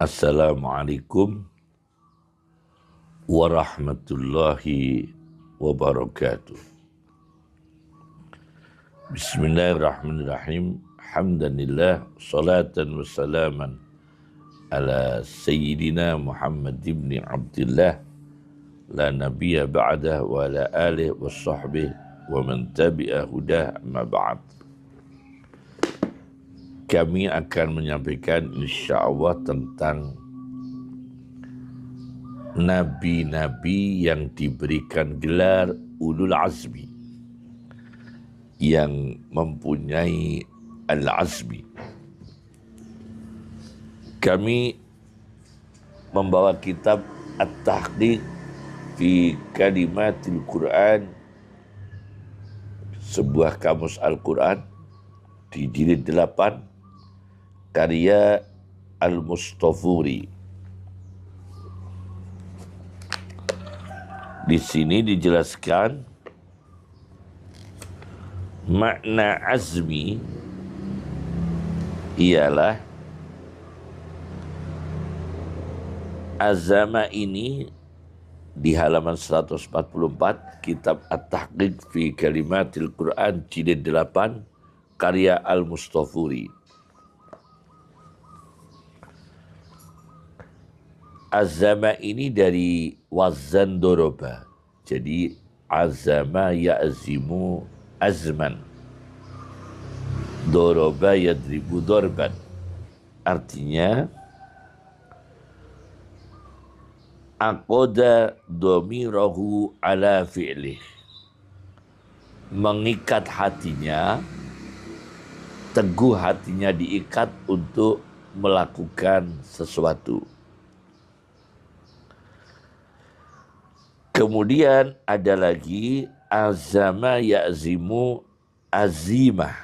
Assalamualaikum warahmatullahi wabarakatuh. Bismillahirrahmanirrahim. Hamdanillah, salatan wassalaman ala sayyidina Muhammad ibn Abdullah la nabiyya ba'dah wa ala alihi wa sahbihi wa man tabi'a hudah amma ba'd. Kami akan menyampaikan insyaallah tentang nabi-nabi yang diberikan gelar ulul azmi, yang mempunyai al-azmi. Kami membawa kitab At-Tahqiq fi Kalimatil Quran, sebuah kamus Al-Quran di jilid 8 karya Al-Mustafuri. Di sini dijelaskan makna azmi ialah azama ini di halaman 144 kitab At-Tahqiq fi Kalimatil Quran jilid 8 karya Al-Mustafuri. Azama ini dari wazan doroba. Jadi azama ya'zimu azman, doroba yadribu dorban. Artinya aqoda domirahu ala fi'lih, mengikat hatinya, teguh hatinya diikat untuk melakukan sesuatu. Kemudian ada lagi azama ya'zimu azimah.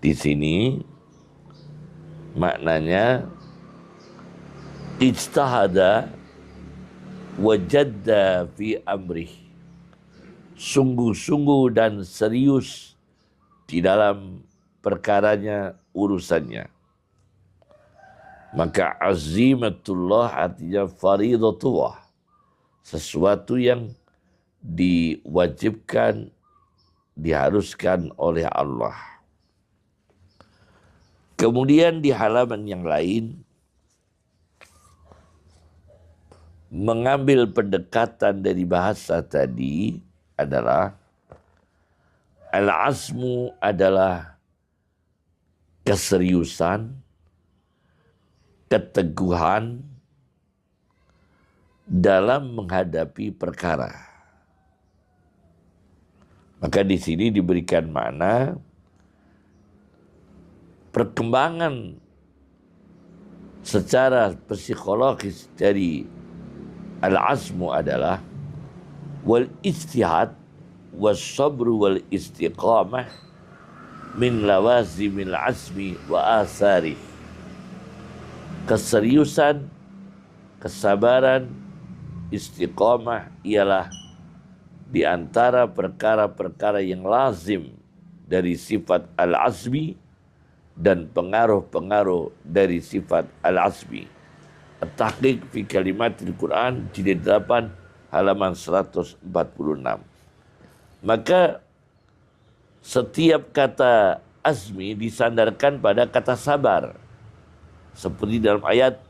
Di sini maknanya ijtahada wajadda fi amrih, sungguh-sungguh dan serius di dalam perkaranya, urusannya. Maka azimatullah artinya faridatullah, sesuatu yang diwajibkan, diharuskan oleh Allah. Kemudian di halaman yang lain mengambil pendekatan dari bahasa tadi adalah al-azmu adalah keseriusan, keteguhan dalam menghadapi perkara. Maka di sini diberikan makna perkembangan secara psikologis dari al-azmu adalah wal ijtihad was sabru wal istiqamah min lawazimil azmi wa asari. Keseriusan, kesabaran, istiqamah ialah di antara perkara-perkara yang lazim dari sifat al-azmi dan pengaruh-pengaruh dari sifat al-azmi. At-Tahqiq fi Kalimatil Quran jilid 8 halaman 146. Maka setiap kata azmi disandarkan pada kata sabar. Seperti dalam ayat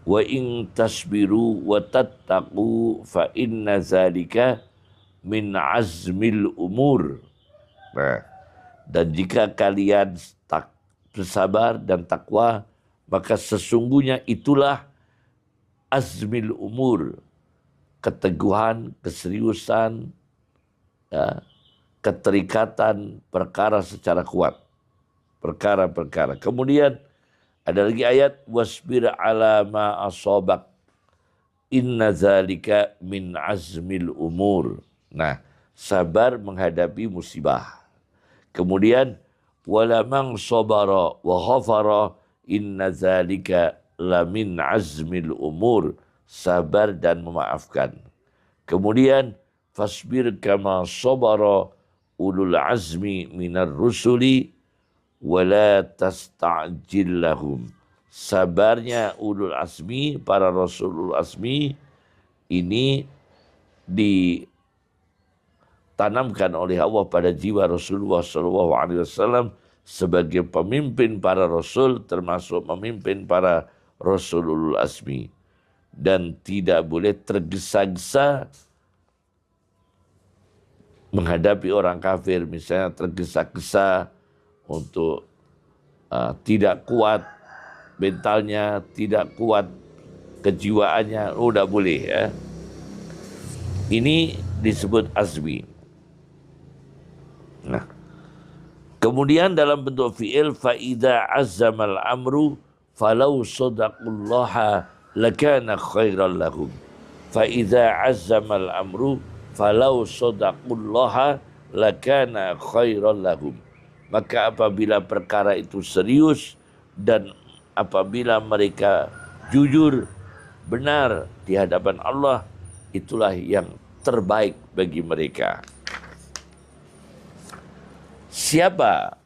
wa in tasbiru wa tattaqu fa inna zalika min azmil umur. Nah, dan jika kalian bersabar dan takwa, maka sesungguhnya itulah azmil umur, keteguhan, keseriusan, ya, keterikatan perkara secara kuat, perkara-perkara. Kemudian ada lagi ayat wasbir ala ma asabak inna zalika min azmil umur. Nah, sabar menghadapi musibah. Kemudian wala man sabara wa ghafara inna zalika la min azmil umur, sabar dan memaafkan. Kemudian fasbir kama sabara ulul azmi minar rusuli wala tasta'jil lahum, sabarnya ulul azmi, para rasul ulul azmi ini ditanamkan oleh Allah pada jiwa Rasulullah SAW sebagai pemimpin para rasul, termasuk memimpin para rasul ulul azmi, dan tidak boleh tergesa-gesa menghadapi orang kafir, misalnya tergesa-gesa untuk tidak kuat mentalnya, tidak kuat kejiwaannya, udah boleh ya. Ini disebut azmi. Nah, kemudian dalam bentuk fi'il, fa'idha azzamal amru falau sadaqullaha lakana khairan lahum. Fa'idha azzamal amru falau sadaqullaha lakana khairan lahum. Maka apabila perkara itu serius dan apabila mereka jujur, benar di hadapan Allah, itulah yang terbaik bagi mereka. Siapa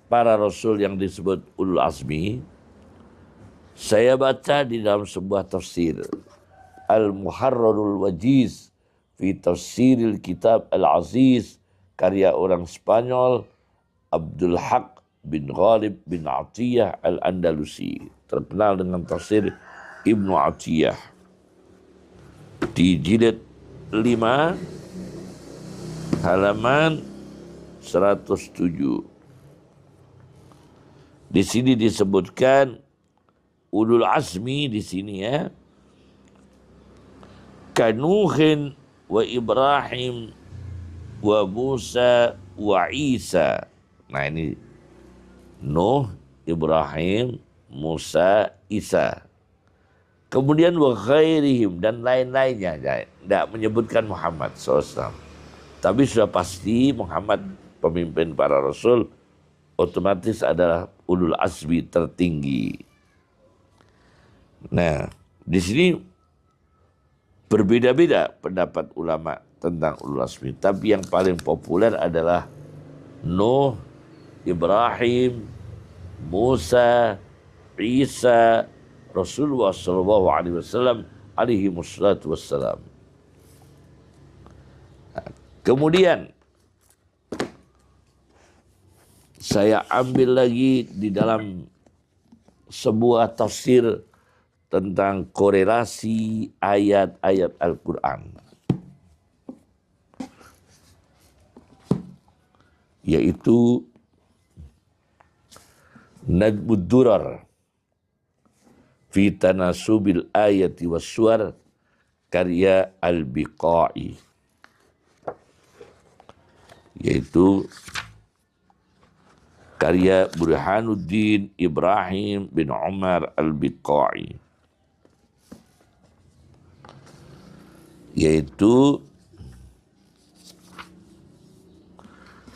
para rasul yang disebut ulul azmi? Saya baca di dalam sebuah tafsir, Al-Muharrarul Wajiz fi Tafsiril Kitab Al-Aziz, karya orang Spanyol Abdul Haq bin Ghalib bin Atiyah Al-Andalusi, terkenal dengan tafsir Ibnu Atiyah, di jilid 5 halaman 107. Di sini disebutkan ulul azmi di sini ya. Kanuhin wa Ibrahim wa Musa wa Isa. Nah ini Nuh, Ibrahim, Musa, Isa. Kemudian wa ghairihim dan lain-lainnya. Tidak menyebutkan Muhammad SAW. Tapi sudah pasti Muhammad pemimpin para rasul otomatis adalah ulul azmi tertinggi. Nah, di sini berbeda-beda pendapat ulama tentang ulul azmi, tapi yang paling populer adalah Nuh, Ibrahim, Musa, Isa, Rasulullah SAW alaihi wassalatu wassalam. Kemudian saya ambil lagi di dalam sebuah tafsir tentang korelasi ayat-ayat Al-Quran, yaitu Nadbud Durar fi Tanasubil Ayati Wassuar, karya Al-Biqai, yaitu karya Burhanuddin Ibrahim bin Umar Al-Biqai, yaitu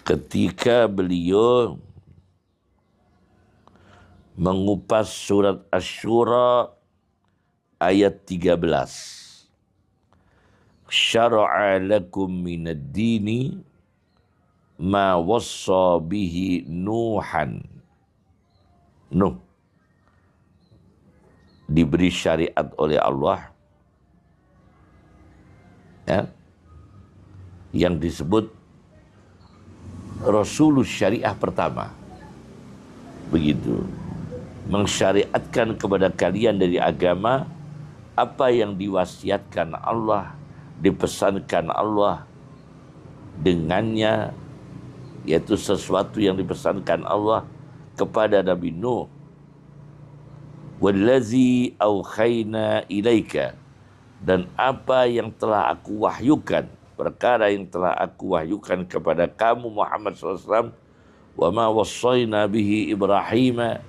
ketika beliau mengupas surat Asy-Syura ayat 13. Syara'a lakum minad dini ma wassa bihi Nuhan. Nuh diberi syariat oleh Allah ya, yang disebut Rasulul Syariah pertama. Begitu, mensyariatkan kepada kalian dari agama apa yang diwasiatkan Allah, dipesankan Allah dengannya, yaitu sesuatu yang dipesankan Allah kepada Nabi Nuh. Wallazi aukhayna ilaika, dan apa yang telah aku wahyukan, perkara yang telah aku wahyukan kepada kamu Muhammad SAW. Wa ma wassayna bihi Ibrahim,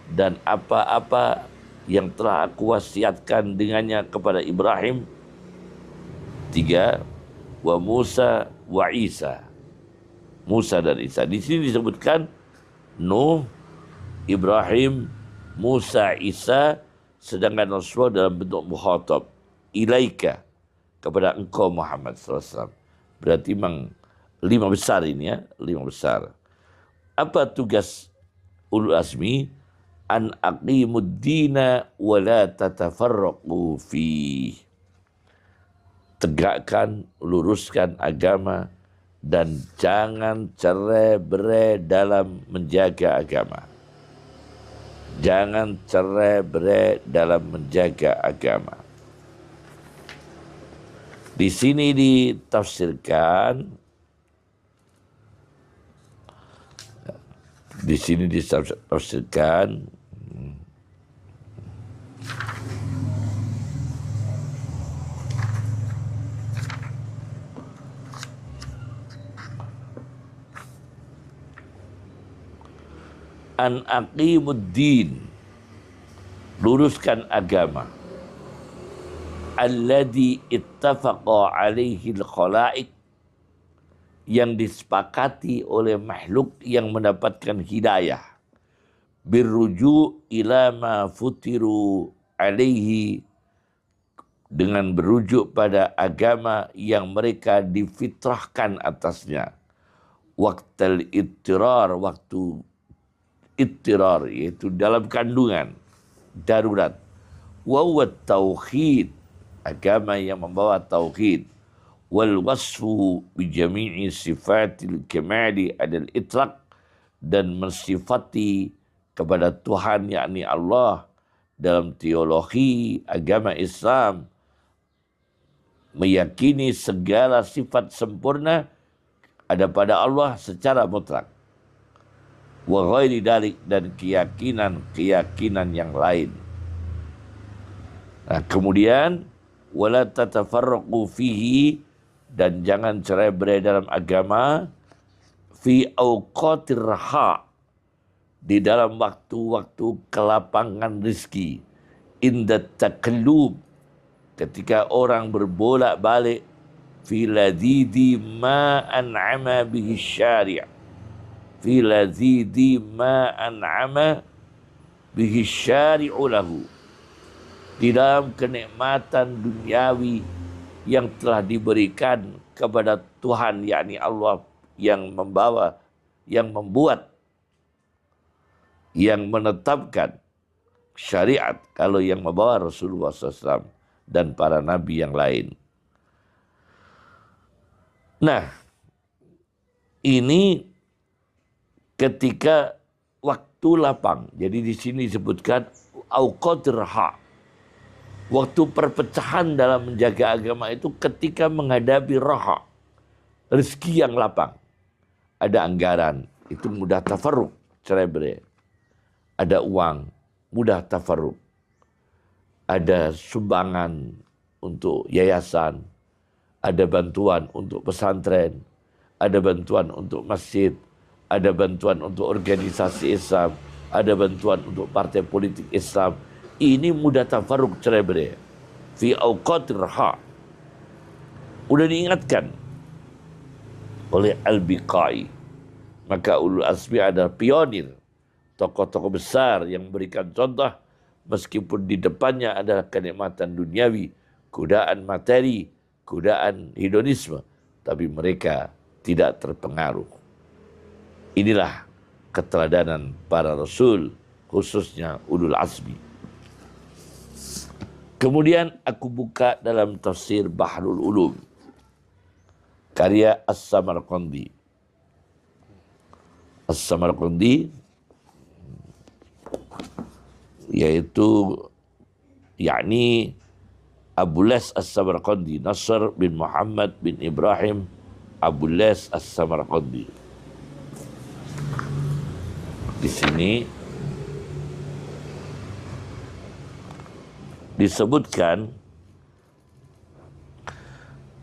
dan apa-apa yang telah aku wasiatkan dengannya kepada Ibrahim. 3. Wa Musa wa Isa, Musa dan Isa. Di sini disebutkan Nuh, Ibrahim, Musa, Isa, sedangkan Rasulullah dalam bentuk mukhatab, ilaika, kepada engkau Muhammad SAW. Berarti memang 5 besar ini ya, 5 besar. Apa tugas ulul azmi? an aqimud dina wa la tatafarraqu fi. Tegakkan, luruskan agama dan jangan cerai-berai dalam menjaga agama. Jangan cerai-berai dalam menjaga agama. Di sini ditafsirkan, an aqimuddin, luruskan agama, alladhi ittafaqa alaihi al-khalaik, yang disepakati oleh makhluk yang mendapatkan hidayah, birruju ila ma futiru alaihi, dengan berujuk pada agama yang mereka difitrahkan atasnya, waqtal ittirar, waktu ittirar yaitu dalam kandungan darurat, wa huwa tauhid, agama yang membawa tauhid, wal wasfu bi jami'i sifatil kamali adal itlaq, dan mensifati kepada Tuhan yakni Allah dalam teologi agama Islam, meyakini segala sifat sempurna ada pada Allah secara mutlak, wa ghairi dalik, dan keyakinan yang lain. Nah, kemudian wala tatafarraqu fihi, dan jangan cerai-berai dalam agama, fi awqatir raha, di dalam waktu-waktu kelapangan rizki, inda takallub, ketika orang berbolak-balik, fi ladidi ma an'ama bihi syari', fi ladidi ma an'ama bihi syari'u lahu, di dalam kenikmatan duniawi yang telah diberikan kepada Tuhan yakni Allah, yang membawa, yang membuat, yang menetapkan syariat, kalau yang membawa Rasulullah SAW dan para nabi yang lain. Nah, ini ketika waktu lapang. Jadi di sini disebutkan auqatir raha, waktu perpecahan dalam menjaga agama itu ketika menghadapi raha, rezeki yang lapang. Ada anggaran, itu mudah tafarruq, cerai-berai. Ada uang, mudah tafarruq. Ada sumbangan untuk yayasan, ada bantuan untuk pesantren, ada bantuan untuk masjid, ada bantuan untuk organisasi Islam, ada bantuan untuk partai politik Islam. Ini mudah tafarruq, cerai-berai. Fi awqatir raha. Udah diingatkan oleh Al-Biqai. Maka ulul azmi adalah pionir, tokoh-tokoh besar yang memberikan contoh, meskipun di depannya adalah kenikmatan duniawi, godaan materi, godaan hedonisme, tapi mereka tidak terpengaruh. Inilah keteladanan para rasul, khususnya ulul azmi. Kemudian aku buka dalam tafsir Bahrul Ulum, karya As-Samarqandi. As-Samarqandi yaitu yakni Abu Les As-Samarqandi, Nasr bin Muhammad bin Ibrahim Abu Les As-Samarqandi. Di sini disebutkan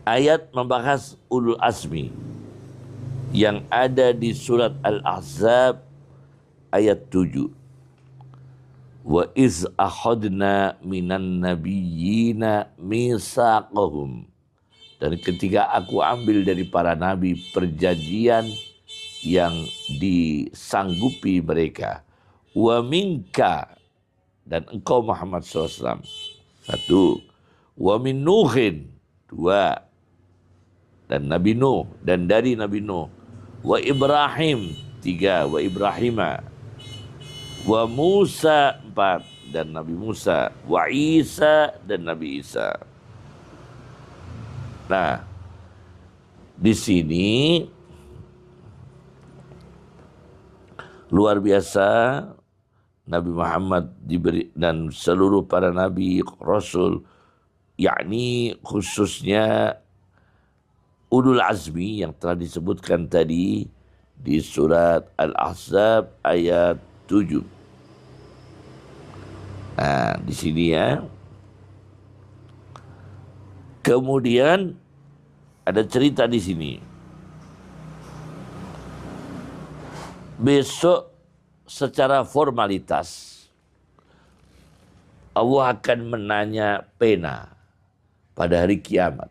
ayat membahas ulul azmi yang ada di surat Al-Ahzab ayat 7. Wa iz akhadna minan nabiyyina mitsaqahum, dan ketika aku ambil dari para nabi perjanjian yang disanggupi mereka, wa minka, dan engkau Muhammad SAW, 1, wa min Nuhin, 2, dan Nabi Nuh, dan dari Nabi Nuh, wa Ibrahim, 3, wa Ibrahima, Wa Musa 4, dan Nabi Musa. Wa Isa, dan Nabi Isa. Nah, di sini luar biasa, Nabi Muhammad diberi dan seluruh para nabi, rasul, yakni khususnya ulul azmi yang telah disebutkan tadi di surat Al-Ahzab ayat 7. Nah, di sini ya. Kemudian ada cerita di sini. Besok secara formalitas Allah akan menanya pena pada hari kiamat.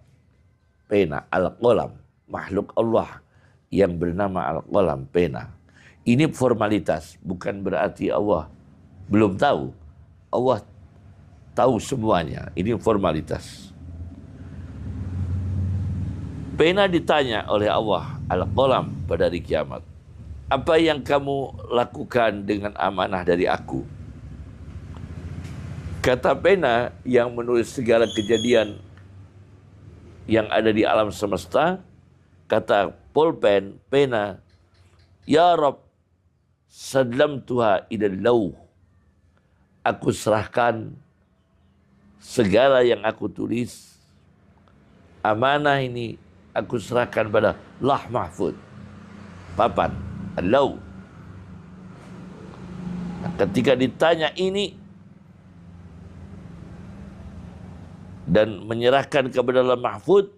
Pena, al-qalam, makhluk Allah yang bernama al-qalam, pena. Ini formalitas, bukan berarti Allah belum tahu. Allah tahu semuanya, ini formalitas. Pena ditanya oleh Allah, al-qalam, pada hari kiamat. Apa yang kamu lakukan dengan amanah dari aku? Kata pena yang menulis segala kejadian yang ada di alam semesta, kata pulpen, pena, ya Rabb, sallamtuha ilal lauh. Aku serahkan segala yang aku tulis, amanah ini aku serahkan pada lah mahfud, papan, al-lauh. Nah, ketika ditanya ini dan menyerahkan kepada Allah mahfud,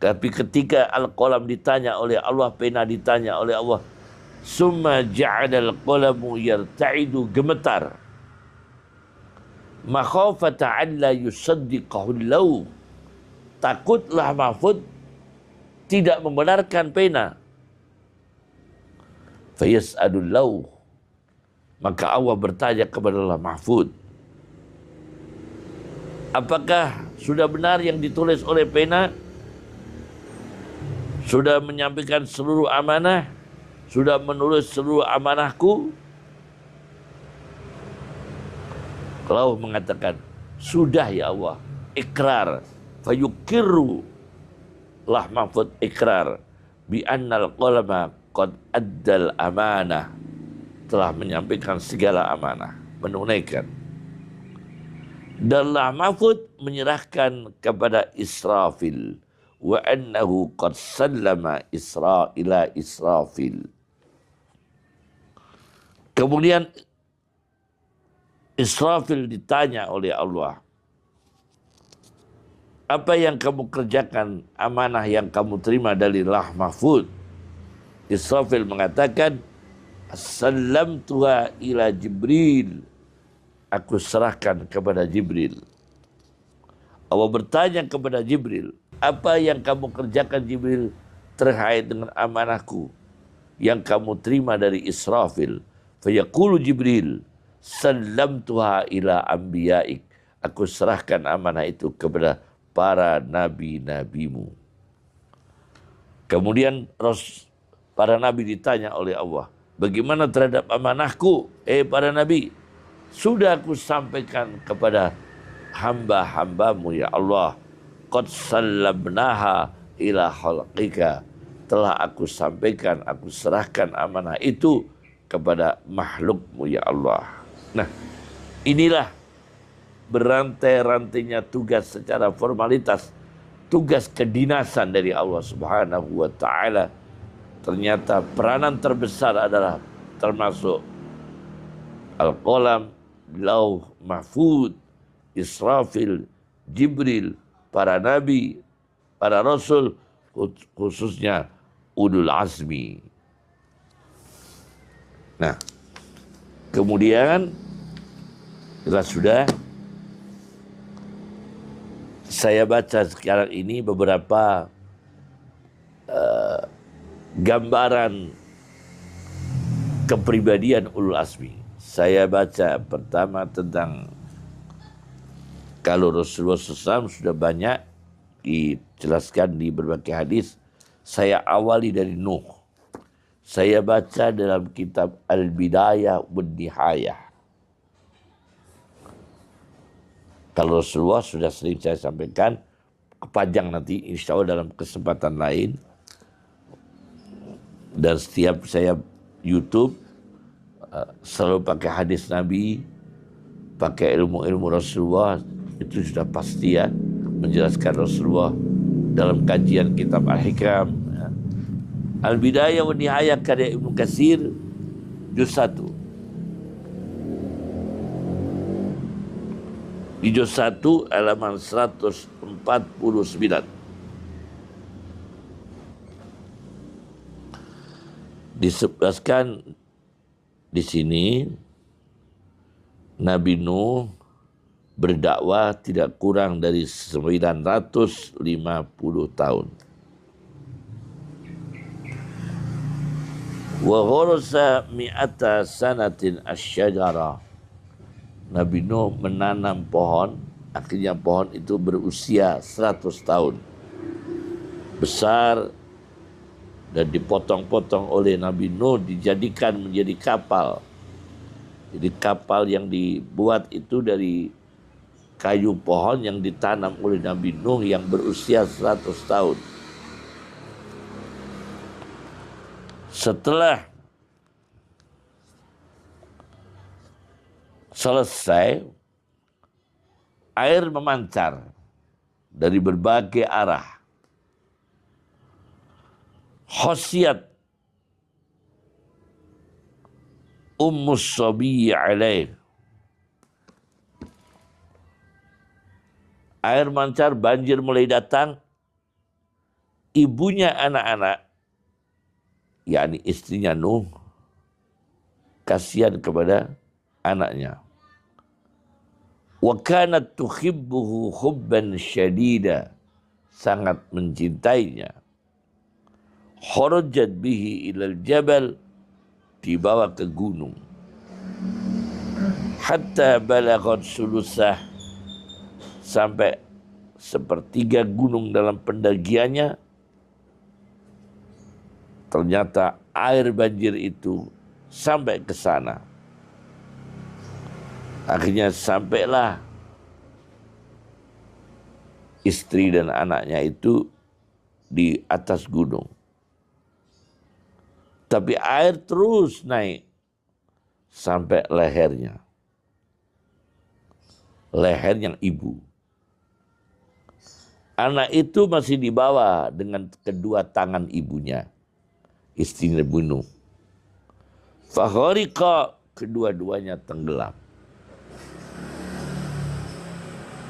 tapi ketika al-qalam ditanya oleh Allah, pena ditanya oleh Allah, summa ja'ala al-qalamu yarta'idu, gemetar, makhafata an la yusaddiqahu al-lauh, takutlah mahfud tidak membenarkan pena. Fayas'alul lauh, maka Allah bertanya kepada Allah mahfud, apakah sudah benar yang ditulis oleh pena? Sudah menyampaikan seluruh amanah? Sudah menulis seluruh amanahku? Allah mengatakan, sudah ya Allah, ikrar. Fayukiru, lah mahfud ikrar, bi annal qalama qad addal amanah, telah menyampaikan segala amanah, menunaikan. Dan lah mahfud menyerahkan kepada Israfil, wa annahu qad sallama ila Israfil. Kemudian Israfil ditanya oleh Allah, apa yang kamu kerjakan, amanah yang kamu terima dari lah mahfud? Israfil mengatakan, sallamtuha ila Jibril, aku serahkan kepada Jibril. Allah bertanya kepada Jibril, apa yang kamu kerjakan Jibril terkait dengan amanahku yang kamu terima dari Israfil? Fayaqulu Jibril, sallamtuha ila anbiyaik, aku serahkan amanah itu kepada para nabi-nabimu. Kemudian para nabi ditanya oleh Allah, bagaimana terhadap amanahku, para nabi? Sudah aku sampaikan kepada hamba-hambamu ya Allah. Qad sallamnaha ila khalqika, telah aku sampaikan, aku serahkan amanah itu kepada makhlukmu ya Allah. Nah, inilah berantai-rantainya tugas secara formalitas, tugas kedinasan dari Allah Subhanahu wa ta'ala. Ternyata peranan terbesar adalah termasuk al-qalam, lauh mahfud, Israfil, Jibril, para nabi, para rasul, khususnya ulul azmi. Nah, kemudian sudah saya baca sekarang ini beberapa gambaran kepribadian ulul azmi. Saya baca pertama tentang, kalau Rasulullah SAW sudah banyak dijelaskan di berbagai hadis, saya awali dari Nuh. Saya baca dalam kitab Al-Bidayah wan Nihayah. Kalau Rasulullah sudah sering saya sampaikan, panjang nanti insya Allah dalam kesempatan lain. Dan setiap saya YouTube selalu pakai hadis Nabi, pakai ilmu-ilmu Rasulullah, itu sudah pasti ya, menjelaskan Rasulullah dalam kajian kitab Al-Hikam. Al-Bidayah wan Nihayah karya Ibnu Katsir, juz 1. Di juz 1 halaman 149. Disebutkan di sini Nabi Nuh berdakwah tidak kurang dari 950 tahun. Wa ghursa mi'ata sanatin asyajara. Nabi Nuh menanam pohon, akhirnya pohon itu berusia 100 tahun. Besar dan dipotong-potong oleh Nabi Nuh, dijadikan menjadi kapal. Jadi kapal yang dibuat itu dari kayu pohon yang ditanam oleh Nabi Nuh yang berusia 100 tahun. Setelah selesai, air memancar dari berbagai arah. Khosiyat Ummus Sabi alaih. Air mancar, banjir mulai datang. Ibunya anak-anak, yakni istrinya Nuh, kasihan kepada anaknya. Wa kanat tuhibbuhu hubban syadida, sangat mencintainya. Kharajat bihi ilal jabal, dibawa ke gunung. Hatta balaghat sulusah, sampai sepertiga gunung dalam pendakiannya. Ternyata air banjir itu sampai ke sana. Akhirnya sampailah istri dan anaknya itu di atas gunung. Tapi air terus naik sampai lehernya. Leher yang ibu. Anak itu masih dibawa dengan kedua tangan ibunya, istrinya bunuh. Fakhariqa, kedua-duanya tenggelam.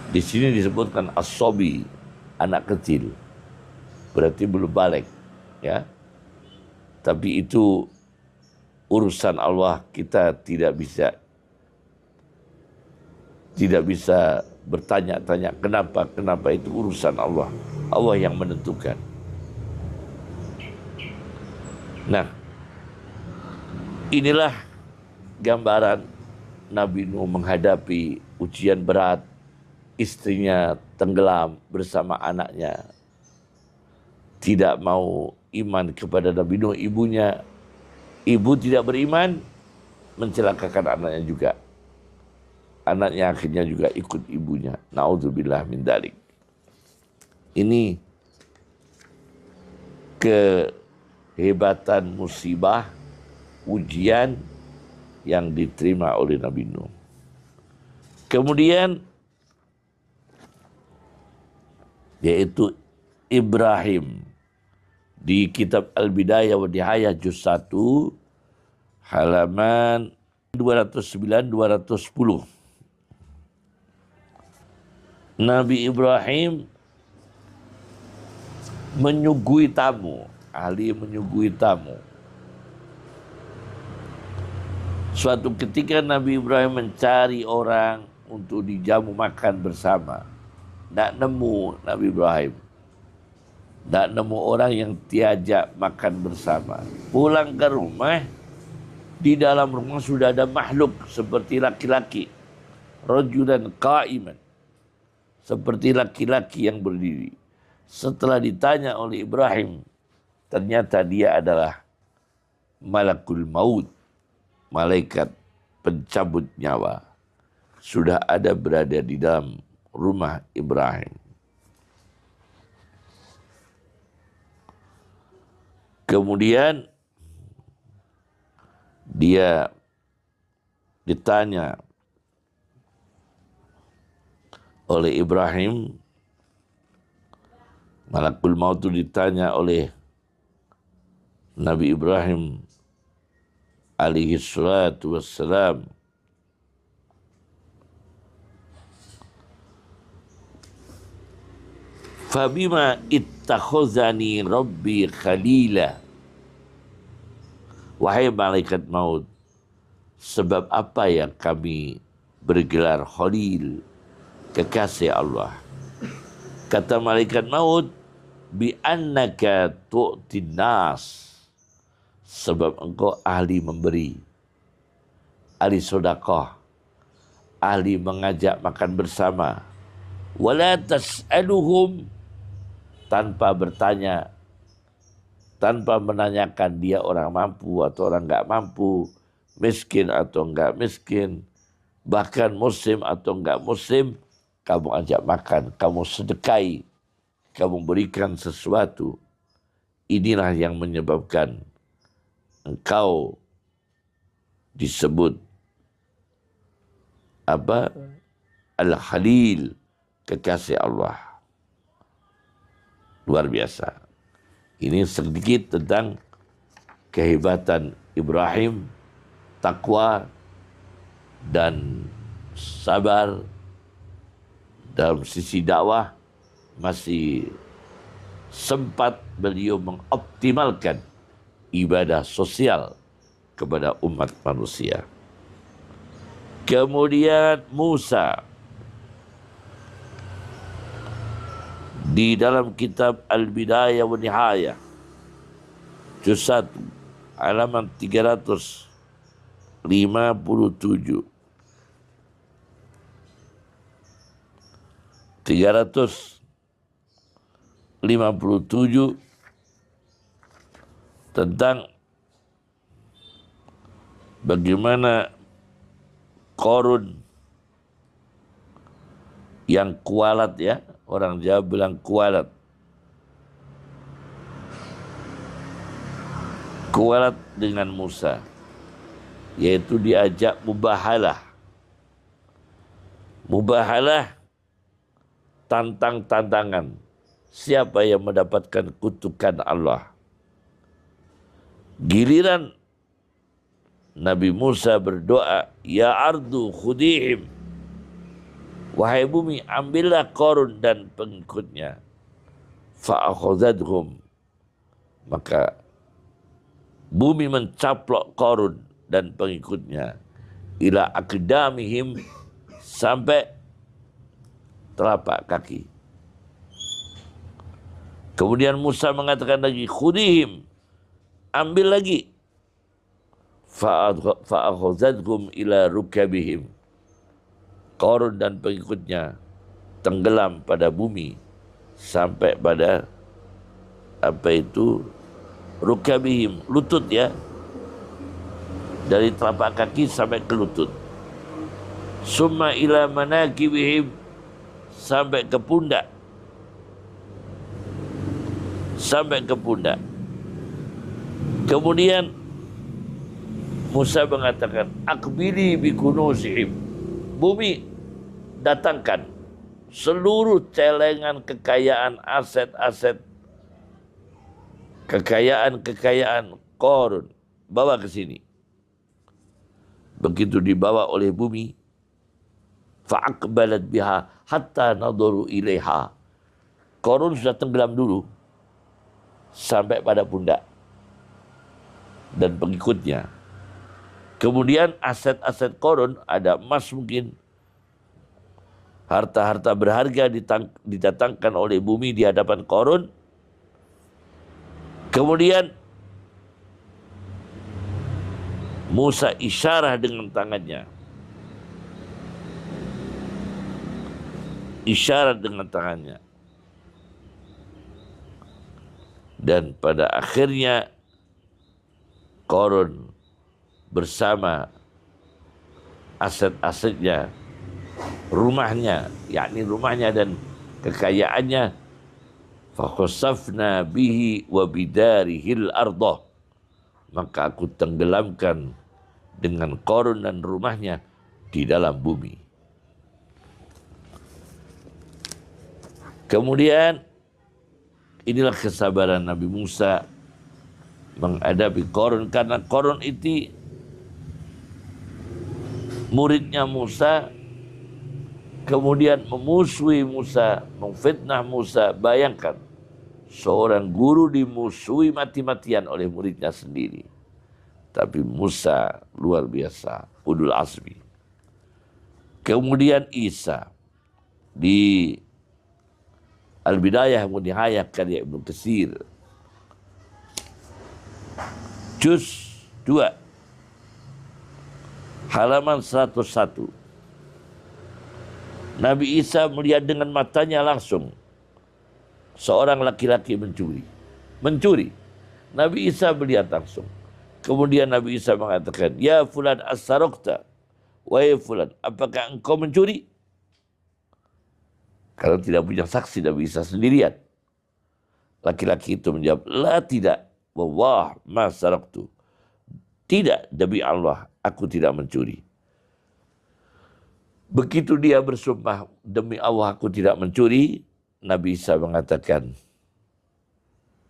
Di sini disebutkan as-sabi, anak kecil. Berarti belum balik, ya. Tapi itu urusan Allah, kita tidak bisa bertanya-tanya kenapa itu urusan Allah. Allah yang menentukan. Nah, inilah gambaran Nabi Nuh menghadapi ujian berat, istrinya tenggelam bersama anaknya. Tidak mau iman kepada Nabi Nuh, ibunya. Ibu tidak beriman, mencelakakan anaknya juga. Anaknya akhirnya juga ikut ibunya. Na'udzubillah min dzalik. Ini kehebatan musibah, ujian yang diterima oleh Nabi Nuh. Kemudian yaitu Ibrahim. Di kitab Al-Bidayah wan Nihayah juz 1 halaman 209-210. Nabi Ibrahim menyuguhi tamu, ahli menyuguhi tamu. Suatu ketika Nabi Ibrahim mencari orang untuk dijamu makan bersama. Tak nemu Nabi Ibrahim. Tak nemu orang yang diajak makan bersama. Pulang ke rumah, di dalam rumah sudah ada makhluk seperti laki-laki. Rajulan qa'iman. Seperti laki-laki yang berdiri. Setelah ditanya oleh Ibrahim, ternyata dia adalah malakul maut, malaikat pencabut nyawa, sudah ada berada di dalam rumah Ibrahim. Kemudian dia ditanya oleh Ibrahim, malakul maut itu ditanya oleh Nabi Ibrahim alaihi salatu wassalam, fabima ittakhazani rabbi khalila, wahai malaikat maut, sebab apa yang kami bergelar khalil, kekasih Allah? Kata malaikat maut, bi annaka tu'tin nas, sebab engkau ahli memberi, ahli sedekah, ahli mengajak makan bersama, wala tas'aluhum, tanpa bertanya, tanpa menanyakan dia orang mampu atau orang enggak mampu, miskin atau enggak miskin, bahkan muslim atau enggak muslim, kamu ajak makan, kamu sedekahi, kamu berikan sesuatu. Inilah yang menyebabkan engkau disebut apa? Al-Khalil, kekasih Allah. Luar biasa. Ini sedikit tentang kehebatan Ibrahim, takwa dan sabar dalam sisi dakwah. Masih sempat beliau mengoptimalkan ibadah sosial kepada umat manusia. Kemudian Musa, di dalam kitab Al-Bidayah wa Nihayah, juz 1, halaman 357. 357 tentang bagaimana Qarun yang kualat, ya, orang Jawa bilang kualat. Kualat dengan Musa, yaitu diajak mubahalah. Mubahalah, tantang-tantangan. Siapa yang mendapatkan kutukan Allah? Giliran Nabi Musa berdoa, ya ardu khudihim, wahai bumi, ambillah Qarun dan pengikutnya. Fa'akhadhadhum, maka bumi mencaplok Qarun dan pengikutnya, ila aqdamihim, sampai telapak kaki. Kemudian Musa mengatakan lagi, khudihim, ambil lagi. Fa'akhadhadhum ila rukabihim, Qarun dan pengikutnya tenggelam pada bumi sampai pada apa itu, rukabihim, lutut, ya, dari telapak kaki sampai ke lutut. Summa ila manakibihim, sampai ke pundak, sampai ke pundak. Kemudian Musa mengatakan, akbili bikunuzihim, bumi, datangkan seluruh celengan kekayaan, aset-aset, kekayaan Qarun, bawa ke sini. Begitu dibawa oleh bumi, fa'aqbalat biha hatta nadharu ilaiha, Qarun sudah tenggelam dulu sampai pada pundak dan pengikutnya. Kemudian aset-aset Qarun, ada emas mungkin, harta-harta berharga didatangkan oleh bumi di hadapan Qarun. Kemudian Musa isyarah dengan tangannya. Isyarat dengan tangannya. Dan pada akhirnya Qarun bersama aset-asetnya, rumahnya, yakni rumahnya dan kekayaannya, fakhasafna bihi wa bidarihil ardah, maka aku tenggelamkan dengan Qarun dan rumahnya di dalam bumi. Kemudian inilah kesabaran Nabi Musa menghadapi Qarun, karena Qarun itu muridnya Musa, kemudian memusuhi Musa, memfitnah Musa. Bayangkan, seorang guru dimusuhi mati-matian oleh muridnya sendiri. Tapi Musa luar biasa, ulul azmi. Kemudian Isa di Al-Bidayah wa Nihayah karya Ibnu Katsir, juz 2 halaman 101. Nabi Isa melihat dengan matanya langsung seorang laki-laki mencuri. Nabi Isa melihat langsung. Kemudian Nabi Isa mengatakan, "Ya fulan as-saraqta." Wahai fulan, apakah engkau mencuri? Karena tidak punya saksi, Nabi Isa sendirian. Laki-laki itu menjawab, "La, tidak. Wallah ma saraqtu." Tidak, demi Allah, aku tidak mencuri. Begitu dia bersumpah, demi Allah aku tidak mencuri, Nabi Isa mengatakan,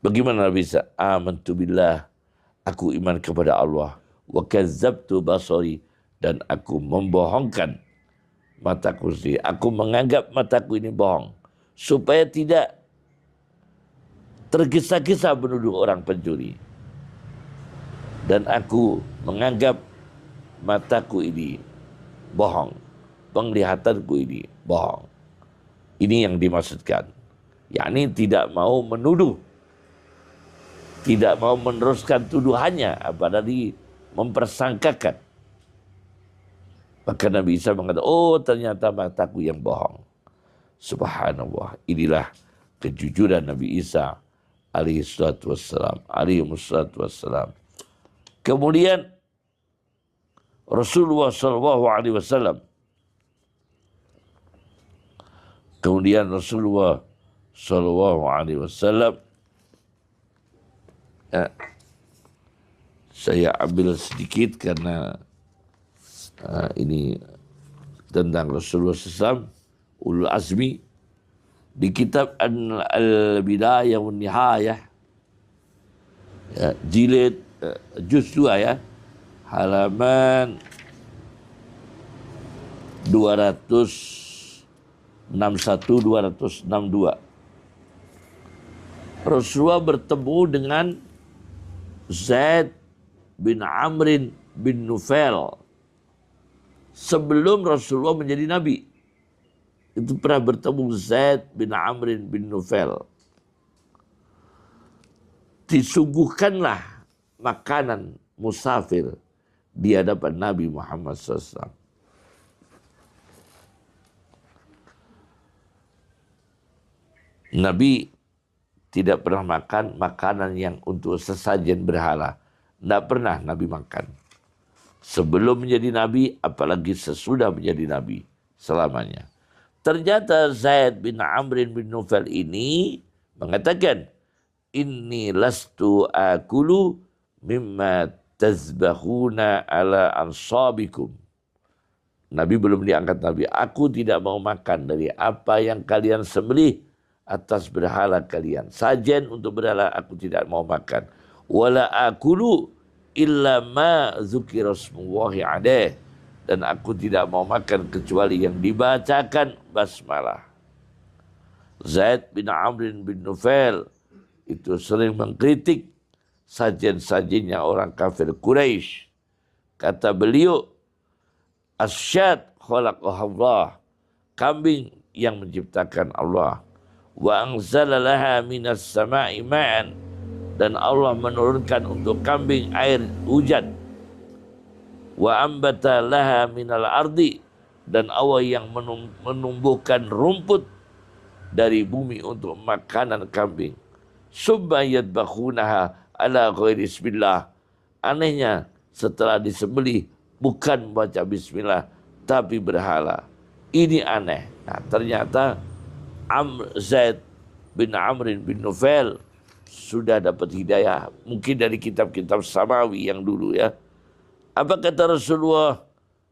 bagaimana Nabi Isa? Amantu billah, aku iman kepada Allah. Wa kazzabtu basari, dan aku membohongkan mataku sendiri. Aku menganggap mataku ini bohong, supaya tidak tergesa-gesa menuduh orang pencuri. Dan aku menganggap mataku ini bohong, penglihatanku ini bohong. Ini yang dimaksudkan, yakni tidak mau menuduh, tidak mau meneruskan tuduhannya, apalagi mempersangkakan. Maka Nabi Isa mengatakan, oh ternyata mataku yang bohong. Subhanallah, inilah kejujuran Nabi Isa alaihi salatu wassalam. Kemudian Rasulullah sallallahu alaihi wasallam, saya ambil sedikit karena ini tentang Rasulullah SAW, ulul azmi, di kitab Al-Bidayah wa Nihayah, jilid juz 2 ya, halaman 262. Rasulullah bertemu dengan Zaid bin Amrin bin Nufail sebelum Rasulullah menjadi Nabi. Itu pernah bertemu Zaid bin Amrin bin Nufail. Disuguhkanlah makanan musafir di hadapan Nabi Muhammad SAW. Nabi tidak pernah makan makanan yang untuk sesajen berhala. Tidak pernah Nabi makan. Sebelum menjadi Nabi, apalagi sesudah menjadi Nabi selamanya. Ternyata Zaid bin Amrin bin Nufail ini mengatakan, inni lastu akulu mimma tazbahuna ala ansabikum. Nabi belum diangkat Nabi. Aku tidak mau makan dari apa yang kalian sembelih atas berhala kalian. Sajen untuk berhala aku tidak mau makan. Wala akulu illa ma dzukira smullahi alaih. Dan aku tidak mau makan kecuali yang dibacakan basmalah. Zaid bin Amrin bin Nufail itu sering mengkritik sajen-sajennya orang kafir Quraisy. Kata beliau, asyad khalaqahallah, kambing yang menciptakan Allah. Wa anzalalaha minas sama'i ma'an, dan Allah menurunkan untuk kambing air hujan. Wa ambata laha minal ardi, dan Allah yang menumbuhkan rumput dari bumi untuk makanan kambing. Subba yadbakhunaha ala ghairi bismillah, Anehnya setelah disembelih bukan baca bismillah tapi berhala. Ini aneh. Nah, ternyata Zaid bin Amr bin Nufail sudah dapat hidayah. Mungkin dari kitab-kitab samawi yang dulu ya. Apa kata Rasulullah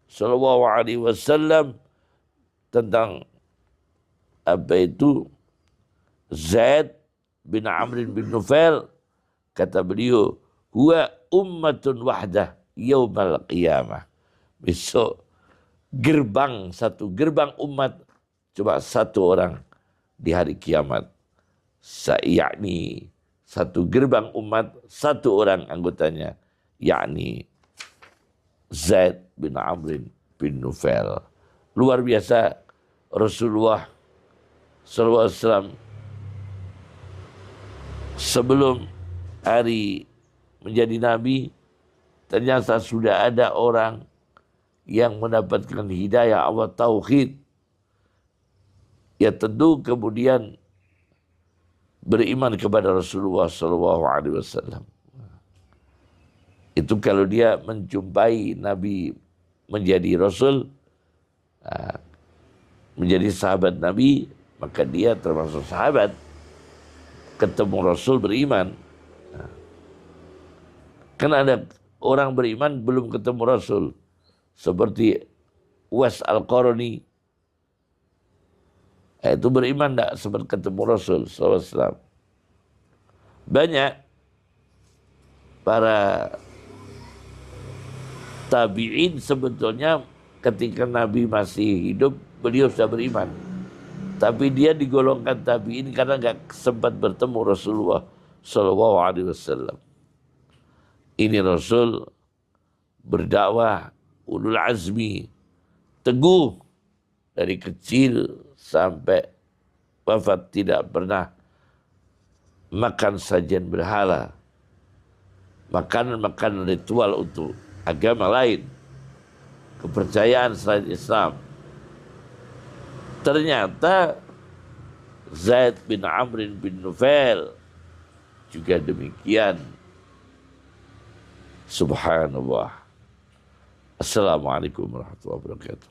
Sallallahu Alaihi Wasallam tentang apa itu Zaid bin Amr bin Nufail? Kata beliau, huwa ummatun wahdah yaumal qiyamah. Besok satu gerbang umat cuma satu orang di hari kiamat. Yakni satu gerbang umat satu orang anggotanya, yakni Zaid bin Amr bin Nufail. Luar biasa Rasulullah SAW sebelum hari menjadi nabi, ternyata sudah ada orang yang mendapatkan hidayah Allah tauhid. Ya tentu kemudian beriman kepada Rasulullah SAW. Itu kalau dia menjumpai Nabi menjadi Rasul, menjadi sahabat Nabi, maka dia termasuk sahabat. Ketemu Rasul beriman. Kan ada orang beriman belum ketemu Rasul. Seperti Uwais Al-Qarni. Itu beriman tidak sempat ketemu Rasul SAW. Banyak para tabi'in sebetulnya ketika Nabi masih hidup, beliau sudah beriman. Tapi dia digolongkan tabi'in karena nggak sempat bertemu Rasulullah SAW. Ini Rasul berdakwah ulul azmi, teguh dari kecil sampai wafat tidak pernah makan sajian berhala, makan ritual untuk agama lain, kepercayaan selain Islam. Ternyata Zaid bin Amr bin Nufail juga demikian. Subhanallah. Assalamualaikum warahmatullahi wabarakatuh.